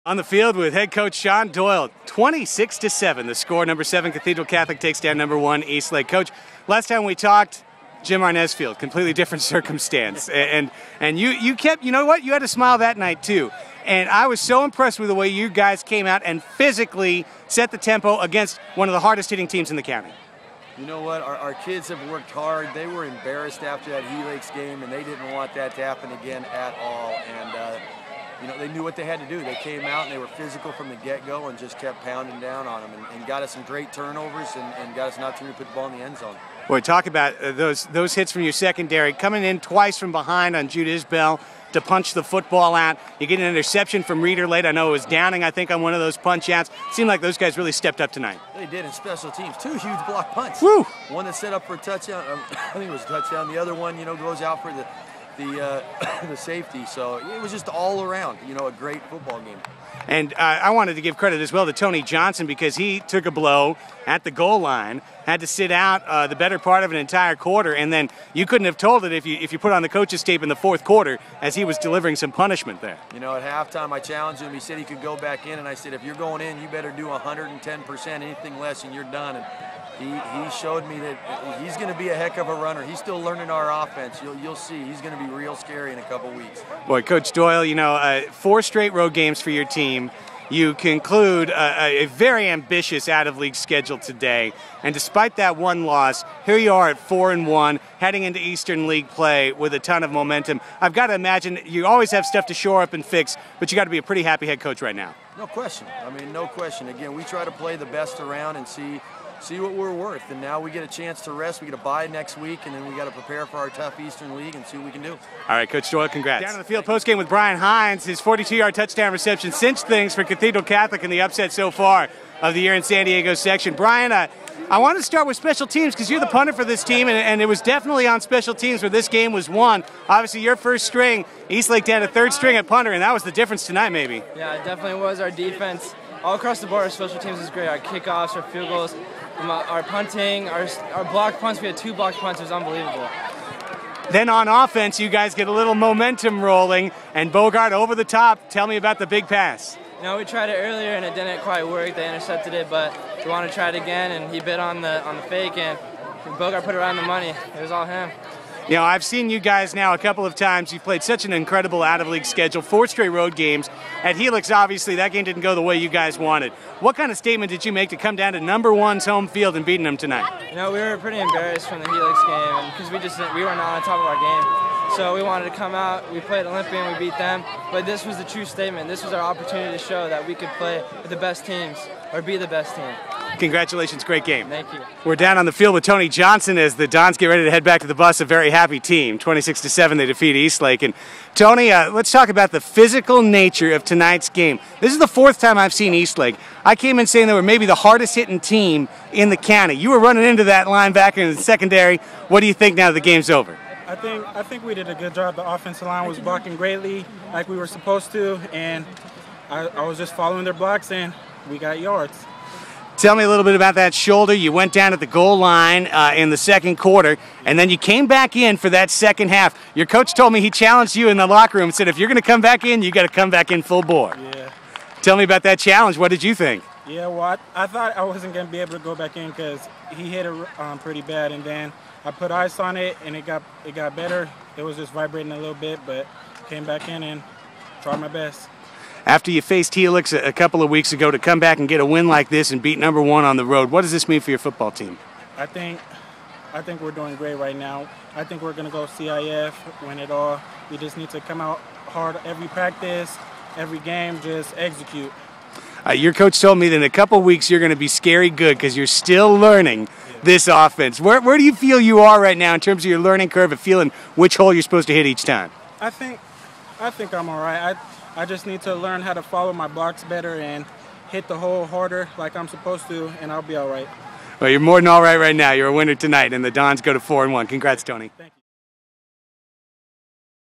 On the field with head coach Sean Doyle, 26-7. The score, number 7 Cathedral Catholic takes down number 1 Eastlake. Coach, last time we talked, Jim Arnez Field, completely different circumstance. And you kept, you know what, you had a smile that night too. And I was so impressed with the way you guys came out and physically set the tempo against one of the hardest hitting teams in the county. You know what, our kids have worked hard. They were embarrassed after that Helix game, and they didn't want that to happen again at all. And you know, they knew what they had to do. They came out and they were physical from the get-go and just kept pounding down on them and got us some great turnovers and got us an opportunity to put the ball in the end zone. Boy, talk about those hits from your secondary, coming in twice from behind on Jude Isbell to punch the football out. You get an interception from Reeder late. I know it was Downing, I think, on one of those punch outs. It seemed like those guys really stepped up tonight. They did in special teams. 2 huge block punts. Woo! One that set up for a touchdown. I think it was a touchdown. The other one, you know, goes out for the safety. So it was just all around, you know, a great football game. And I wanted to give credit as well to Tony Johnson because he took a blow at the goal line, had to sit out the better part of an entire quarter, and then you couldn't have told it if you put on the coach's tape in the 4th quarter as he was delivering some punishment there. You know, at halftime I challenged him. He said he could go back in, and I said, if you're going in, you better do 110%. Anything less and you're done. And he showed me that he's going to be a heck of a runner. He's still learning our offense. You'll see. He's going to be real scary in a couple weeks. Boy, Coach Doyle, you know, 4 straight road games for your team. You conclude a very ambitious out-of-league schedule today, and despite that one loss, here you are at 4-1, heading into Eastern League play with a ton of momentum. I've got to imagine you always have stuff to shore up and fix, but you got to be a pretty happy head coach right now. No question. I mean, no question. Again, we try to play the best around and see what we're worth, and now we get a chance to rest. We get a bye next week, and then we got to prepare for our tough Eastern League and see what we can do. All right, Coach Doyle, congrats. Down on the field, postgame with Brian Heinz. His 42-yard touchdown reception cinched things for Cathedral Catholic in the upset so far of the year in San Diego section. Brian, I want to start with special teams because you're the punter for this team, and it was definitely on special teams where this game was won. Obviously, your first string, Eastlake had a 3rd string at punter, and that was the difference tonight, maybe. Yeah, it definitely was. Our defense, all across the board, our special teams was great. Our kickoffs, our field goals, our punting, our block punts. We had 2 block punts. It was unbelievable. Then on offense, you guys get a little momentum rolling, and Bogart over the top. Tell me about the big pass. You know, we tried it earlier and it didn't quite work. They intercepted it, but we want to try it again, and he bit on the fake, and Bogart put it right on the money. It was all him. You know, I've seen you guys now a couple of times. You've played such an incredible out-of-league schedule, 4 straight road games. At Helix, obviously, that game didn't go the way you guys wanted. What kind of statement did you make to come down to number 1's home field and beating them tonight? You know, we were pretty embarrassed from the Helix game because we were not on top of our game. So we wanted to come out. We played Olympian, we beat them. But this was the true statement. This was our opportunity to show that we could play with the best teams or be the best team. Congratulations, great game. Thank you. We're down on the field with Tony Johnson as the Dons get ready to head back to the bus. A very happy team. 26-7, they defeat Eastlake. And Tony, let's talk about the physical nature of tonight's game. This is the 4th time I've seen Eastlake. I came in saying they were maybe the hardest hitting team in the county. You were running into that linebacker in the secondary. What do you think now that the game's over? I think we did a good job. The offensive line was blocking greatly like we were supposed to, and I was just following their blocks, and we got yards. Tell me a little bit about that shoulder. You went down at the goal line in the 2nd quarter, and then you came back in for that 2nd half. Your coach told me he challenged you in the locker room and said, if you're going to come back in, you got to come back in full bore. Yeah. Tell me about that challenge. What did you think? Yeah, well, I thought I wasn't going to be able to go back in because he hit it pretty bad, and then I put ice on it, and it got better. It was just vibrating a little bit, but came back in and tried my best. After you faced Helix a couple of weeks ago, to come back and get a win like this and beat number 1 on the road, what does this mean for your football team? I think we're doing great right now. I think we're going to go CIF, win it all. We just need to come out hard every practice, every game, just execute. Your coach told me that in a couple of weeks you're going to be scary good because you're still learning this offense. Where do you feel you are right now in terms of your learning curve of feeling which hole you're supposed to hit each time? I think I'm all right. I just need to learn how to follow my blocks better and hit the hole harder like I'm supposed to, and I'll be all right. Well, you're more than all right now. You're a winner tonight, and the Dons go to 4-1. Congrats, Tony. Thank you.